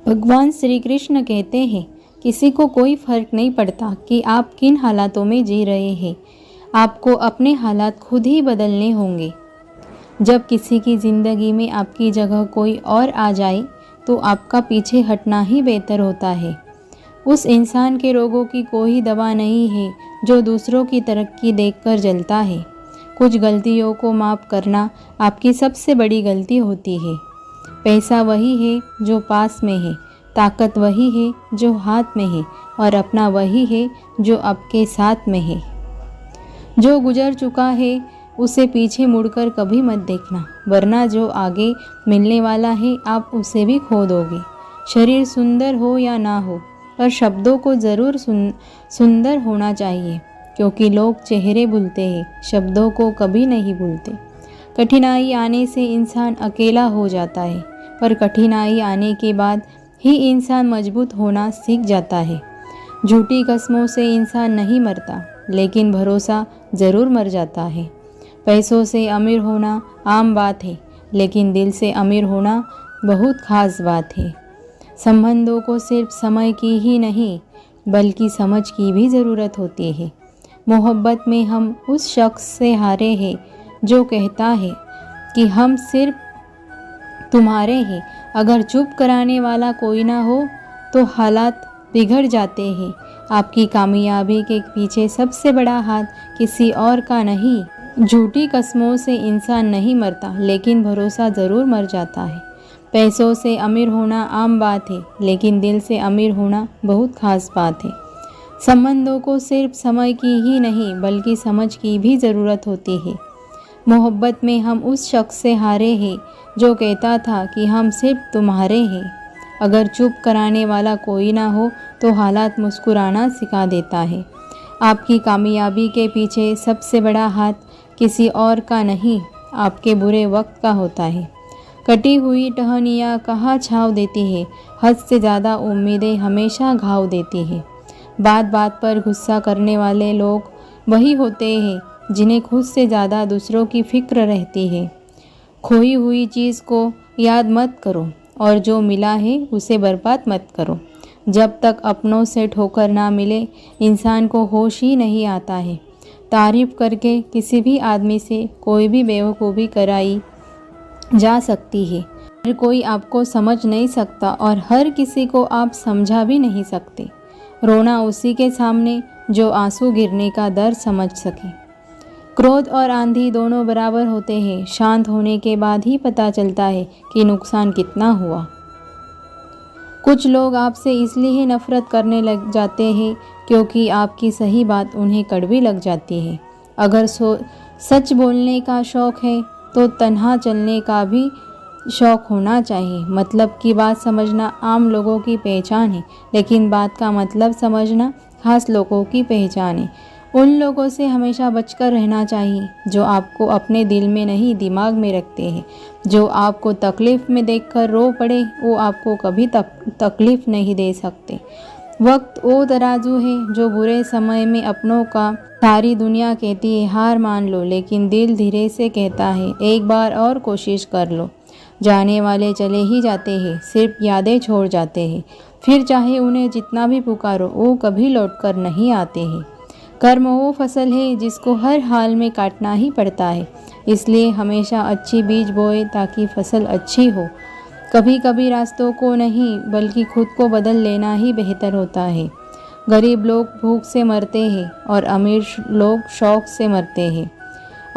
भगवान श्री कृष्ण कहते हैं, किसी को कोई फर्क नहीं पड़ता कि आप किन हालातों में जी रहे हैं, आपको अपने हालात खुद ही बदलने होंगे। जब किसी की ज़िंदगी में आपकी जगह कोई और आ जाए तो आपका पीछे हटना ही बेहतर होता है। उस इंसान के रोगों की कोई दवा नहीं है जो दूसरों की तरक्की देखकर जलता है। कुछ गलतियों को माफ़ करना आपकी सबसे बड़ी गलती होती है। पैसा वही है जो पास में है, ताकत वही है जो हाथ में है, और अपना वही है जो आपके साथ में है। जो गुजर चुका है उसे पीछे मुड़कर कभी मत देखना, वरना जो आगे मिलने वाला है आप उसे भी खो दोगे। शरीर सुंदर हो या ना हो, पर शब्दों को ज़रूर सुंदर होना चाहिए, क्योंकि लोग चेहरे भूलते हैं, शब्दों को कभी नहीं भूलते। कठिनाई आने से इंसान अकेला हो जाता है, पर कठिनाई आने के बाद ही इंसान मजबूत होना सीख जाता है। झूठी कस्मों से इंसान नहीं मरता, लेकिन भरोसा ज़रूर मर जाता है। पैसों से अमीर होना आम बात है, लेकिन दिल से अमीर होना बहुत ख़ास बात है। संबंधों को सिर्फ समय की ही नहीं, बल्कि समझ की भी ज़रूरत होती है। मोहब्बत में हम उस शख्स से हारे हैं जो कहता है कि हम सिर्फ तुम्हारे हैं। अगर चुप कराने वाला कोई ना हो तो हालात बिगड़ जाते हैं। आपकी कामयाबी के पीछे सबसे बड़ा हाथ किसी और का नहीं। झूठी कस्मों से इंसान नहीं मरता, लेकिन भरोसा ज़रूर मर जाता है। पैसों से अमीर होना आम बात है, लेकिन दिल से अमीर होना बहुत ख़ास बात है। संबंधों को सिर्फ समय की ही नहीं, बल्कि समझ की भी ज़रूरत होती है। मोहब्बत में हम उस शख्स से हारे हैं जो कहता था कि हम सिर्फ तुम्हारे हैं। अगर चुप कराने वाला कोई ना हो तो हालात मुस्कुराना सिखा देता है। आपकी कामयाबी के पीछे सबसे बड़ा हाथ किसी और का नहीं, आपके बुरे वक्त का होता है। कटी हुई टहनियाँ कहाँ छाँव देती है, हद से ज़्यादा उम्मीदें हमेशा घाव देती है। बात बात पर गुस्सा करने वाले लोग वही होते हैं जिन्हें खुद से ज़्यादा दूसरों की फिक्र रहती है। खोई हुई चीज़ को याद मत करो, और जो मिला है उसे बर्बाद मत करो। जब तक अपनों से ठोकर ना मिले, इंसान को होश ही नहीं आता है। तारीफ़ करके किसी भी आदमी से कोई भी बेवकूफ़ी कराई जा सकती है। हर कोई आपको समझ नहीं सकता, और हर किसी को आप समझा भी नहीं सकते। रोना उसी के सामने जो आंसू गिरने का दर्द समझ सके। क्रोध और आंधी दोनों बराबर होते हैं। शांत होने के बाद ही पता चलता है कि नुकसान कितना हुआ। कुछ लोग आपसे इसलिए ही नफरत करने लग जाते हैं क्योंकि आपकी सही बात उन्हें कड़वी लग जाती है। अगर सच बोलने का शौक़ है तो तन्हा चलने का भी शौक़ होना चाहिए। मतलब की बात समझना आम लोगों की पहचान है, लेकिन बात का मतलब समझना खास लोगों की पहचान है। उन लोगों से हमेशा बचकर रहना चाहिए जो आपको अपने दिल में नहीं, दिमाग में रखते हैं। जो आपको तकलीफ़ में देखकर रो पड़े, वो आपको कभी तकलीफ़ नहीं दे सकते। वक्त वो तराजू है जो बुरे समय में अपनों का सारी दुनिया कहती है हार मान लो, लेकिन दिल धीरे से कहता है एक बार और कोशिश कर लो। जाने वाले चले ही जाते हैं, सिर्फ यादें छोड़ जाते हैं। फिर चाहे उन्हें जितना भी पुकारो, वो कभी लौटकर नहीं आते हैं। कर्म वो फसल है जिसको हर हाल में काटना ही पड़ता है, इसलिए हमेशा अच्छी बीज बोए ताकि फसल अच्छी हो। कभी कभी रास्तों को नहीं, बल्कि खुद को बदल लेना ही बेहतर होता है। गरीब लोग भूख से मरते हैं और अमीर लोग शौक़ से मरते हैं।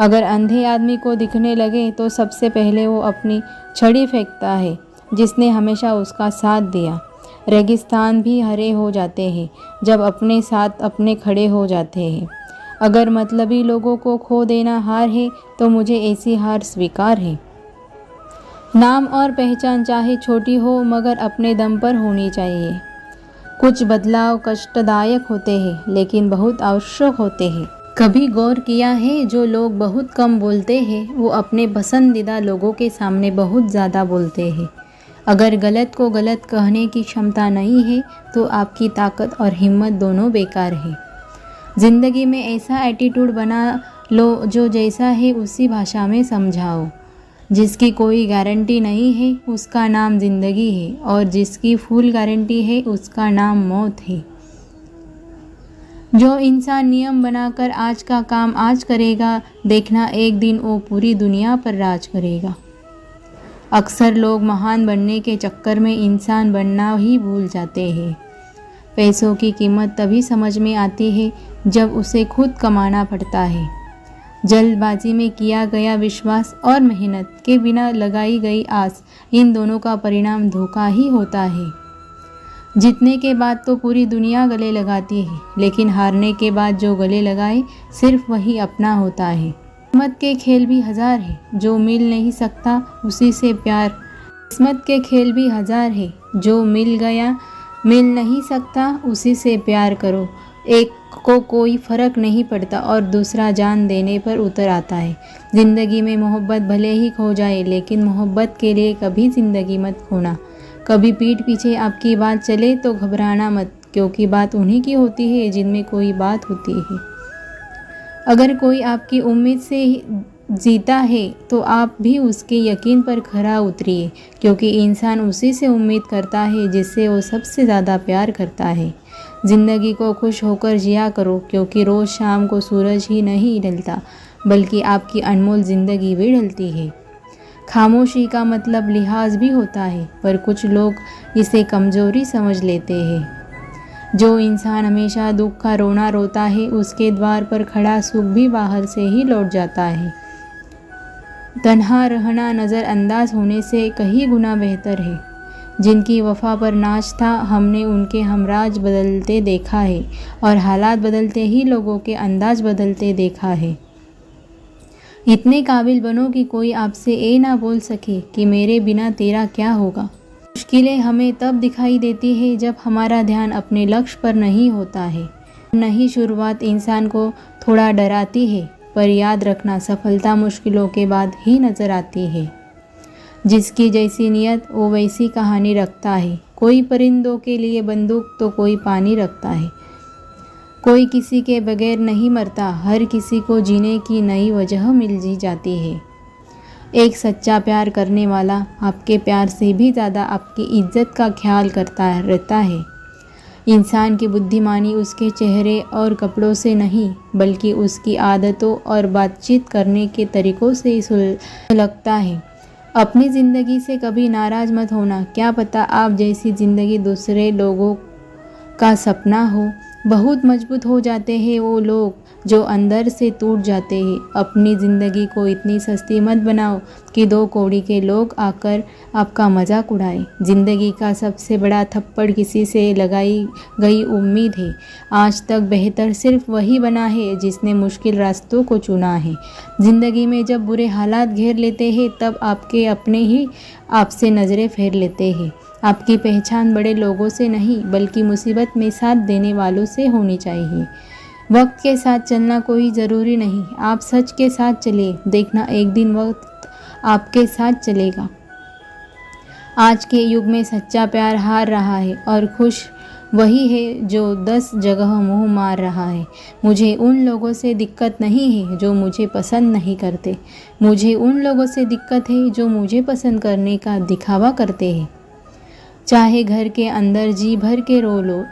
अगर अंधे आदमी को दिखने लगे तो सबसे पहले वो अपनी छड़ी फेंकता है जिसने हमेशा उसका साथ दिया। रेगिस्तान भी हरे हो जाते हैं जब अपने साथ अपने खड़े हो जाते हैं। अगर मतलबी लोगों को खो देना हार है तो मुझे ऐसी हार स्वीकार है। नाम और पहचान चाहे छोटी हो, मगर अपने दम पर होनी चाहिए। कुछ बदलाव कष्टदायक होते हैं, लेकिन बहुत आवश्यक होते हैं। कभी गौर किया है, जो लोग बहुत कम बोलते हैं वो अपने पसंदीदा लोगों के सामने बहुत ज़्यादा बोलते हैं। अगर गलत को गलत कहने की क्षमता नहीं है तो आपकी ताकत और हिम्मत दोनों बेकार है। ज़िंदगी में ऐसा एटीट्यूड बना लो जो जैसा है उसी भाषा में समझाओ। जिसकी कोई गारंटी नहीं है उसका नाम जिंदगी है, और जिसकी फुल गारंटी है उसका नाम मौत है। जो इंसान नियम बनाकर आज का काम आज करेगा, देखना एक दिन वो पूरी दुनिया पर राज करेगा। अक्सर लोग महान बनने के चक्कर में इंसान बनना ही भूल जाते हैं। पैसों की कीमत तभी समझ में आती है जब उसे खुद कमाना पड़ता है। जल्दबाजी में किया गया विश्वास और मेहनत के बिना लगाई गई आस, इन दोनों का परिणाम धोखा ही होता है। जीतने के बाद तो पूरी दुनिया गले लगाती है, लेकिन हारने के बाद जो गले लगाए सिर्फ वही अपना होता है। किस्मत के खेल भी हजार है, जो मिल नहीं सकता उसी से प्यार। किस्मत के खेल भी हजार है, जो मिल गया मिल नहीं सकता उसी से प्यार करो। एक को कोई फ़र्क नहीं पड़ता और दूसरा जान देने पर उतर आता है। ज़िंदगी में मोहब्बत भले ही खो जाए, लेकिन मोहब्बत के लिए कभी ज़िंदगी मत खोना। कभी पीठ पीछे आपकी बात चले तो घबराना मत, क्योंकि बात उन्हीं की होती है जिनमें कोई बात होती है। अगर कोई आपकी उम्मीद से जीता है तो आप भी उसके यकीन पर खरा उतरिए, क्योंकि इंसान उसी से उम्मीद करता है जिससे वो सबसे ज़्यादा प्यार करता है। ज़िंदगी को खुश होकर जिया करो, क्योंकि रोज़ शाम को सूरज ही नहीं ढलता, बल्कि आपकी अनमोल ज़िंदगी भी ढलती है। खामोशी का मतलब लिहाज भी होता है, पर कुछ लोग इसे कमज़ोरी समझ लेते हैं। जो इंसान हमेशा दुख का रोना रोता है, उसके द्वार पर खड़ा सुख भी बाहर से ही लौट जाता है। तन्हा रहना नज़रअंदाज होने से कहीं गुना बेहतर है। जिनकी वफ़ा पर नाज था, हमने उनके हमराज बदलते देखा है, और हालात बदलते ही लोगों के अंदाज बदलते देखा है। इतने काबिल बनो कि कोई आपसे ये ना बोल सके कि मेरे बिना तेरा क्या होगा। मुश्किलें हमें तब दिखाई देती है जब हमारा ध्यान अपने लक्ष्य पर नहीं होता है। नई शुरुआत इंसान को थोड़ा डराती है, पर याद रखना सफलता मुश्किलों के बाद ही नज़र आती है। जिसकी जैसी नियत वो वैसी कहानी रखता है। कोई परिंदों के लिए बंदूक तो कोई पानी रखता है। कोई किसी के बगैर नहीं मरता, हर किसी को जीने की नई वजह मिल जी जाती है। एक सच्चा प्यार करने वाला आपके प्यार से भी ज़्यादा आपकी इज्जत का ख्याल करता रहता है। इंसान की बुद्धिमानी उसके चेहरे और कपड़ों से नहीं, बल्कि उसकी आदतों और बातचीत करने के तरीक़ों से सुलगता है। अपनी ज़िंदगी से कभी नाराज़ मत होना। क्या पता आप जैसी ज़िंदगी दूसरे लोगों का सपना हो। बहुत मजबूत हो जाते हैं वो लोग जो अंदर से टूट जाते हैं। अपनी ज़िंदगी को इतनी सस्ती मत बनाओ कि दो कौड़ी के लोग आकर आपका मजाक उड़ाए। ज़िंदगी का सबसे बड़ा थप्पड़ किसी से लगाई गई उम्मीद है। आज तक बेहतर सिर्फ वही बना है जिसने मुश्किल रास्तों को चुना है। ज़िंदगी में जब बुरे हालात घेर लेते हैं, तब आपके अपने ही आपसे नज़रें फेर लेते हैं। आपकी पहचान बड़े लोगों से नहीं, बल्कि मुसीबत में साथ देने वालों से होनी चाहिए। वक्त के साथ चलना कोई ज़रूरी नहीं, आप सच के साथ चलिए, देखना एक दिन वक्त आपके साथ चलेगा। आज के युग में सच्चा प्यार हार रहा है और खुश वही है जो 10 जगह मुँह मार रहा है। मुझे उन लोगों से दिक्कत नहीं है जो मुझे पसंद नहीं करते, मुझे उन लोगों से दिक्कत है जो मुझे पसंद करने का दिखावा करते हैं। चाहे घर के अंदर जी भर के रो लो,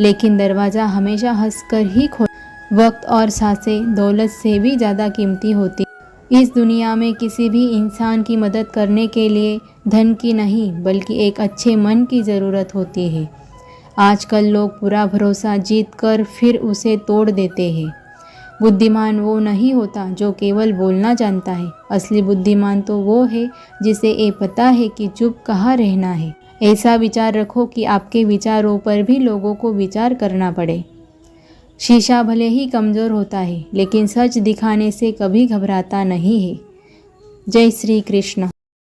लेकिन दरवाज़ा हमेशा हंसकर ही खोलो। वक्त और सांसें दौलत से भी ज़्यादा कीमती होती। इस दुनिया में किसी भी इंसान की मदद करने के लिए धन की नहीं, बल्कि एक अच्छे मन की ज़रूरत होती है। आजकल लोग पूरा भरोसा जीत कर फिर उसे तोड़ देते हैं। बुद्धिमान वो नहीं होता जो केवल बोलना जानता है। असली बुद्धिमान तो वो है जिसे ये पता है कि चुप कहाँ रहना है। ऐसा विचार रखो कि आपके विचारों पर भी लोगों को विचार करना पड़े। शीशा भले ही कमज़ोर होता है, लेकिन सच दिखाने से कभी घबराता नहीं है। जय श्री कृष्ण।